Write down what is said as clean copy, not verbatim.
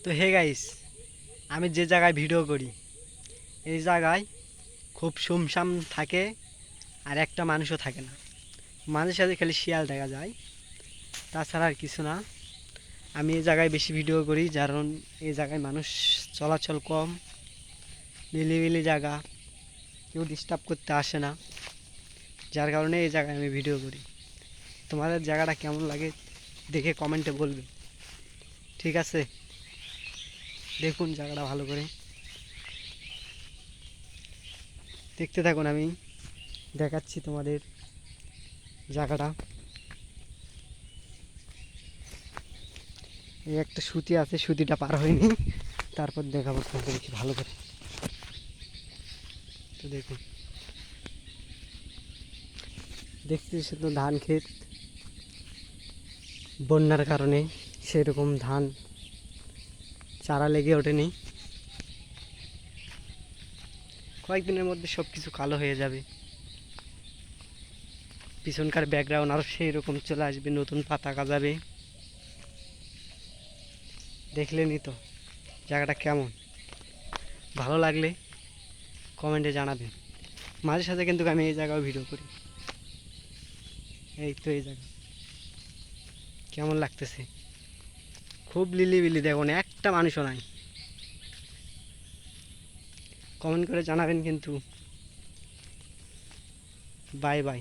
তো hey guys, আমি যে জায়গায় ভিডিও করি এই জায়গায় খুব সুমসাম থাকে, আর একটা মানুষও থাকে না। মাঝে সাঝে খালি শিয়াল দেখা যায়, তাছাড়া আর কিছু না। আমি এই জায়গায় বেশি ভিডিও করি কারণ এই জায়গায় মানুষ চলাচল কম, নিলিবিলি জায়গা, কেউ ডিস্টার্ব করতে আসে না, যার কারণে এই জায়গায় আমি ভিডিও করি। তোমাদের জায়গাটা কেমন লাগে দেখে কমেন্টে বলবে, ঠিক আছে? দেখুন জায়গাটা ভালো করে, দেখতে থাকুন, আমি দেখাচ্ছি তোমাদের জায়গাটা। এই একটা সুতি আছে, সুতিটা পার হয়নি, তারপর দেখাবো তোমাদের কি ভালো করে। তো দেখুন, দেখতেছি তো ধান ক্ষেত, বন্যার কারণে সেরকম ধান চারা লেগে ওঠেনি। কয়েকদিনের মধ্যে সব কিছু কালো হয়ে যাবে, পিছনকার ব্যাকগ্রাউন্ড আরও সেই রকম চলে আসবে, নতুন পাতা গজাবে। দেখলেনই তো জায়গাটা কেমন, ভালো লাগলে কমেন্টে জানাবেন। মাঝে সাঝে কিন্তু আমি এই জায়গায় ভিডিও করি। এই তো এই জায়গা কেমন লাগতেছে, খুব লিলিবিলি, দেখুন একটা মানুষও নাই। কমেন্ট করে জানাবেন কিন্তু। Bye bye.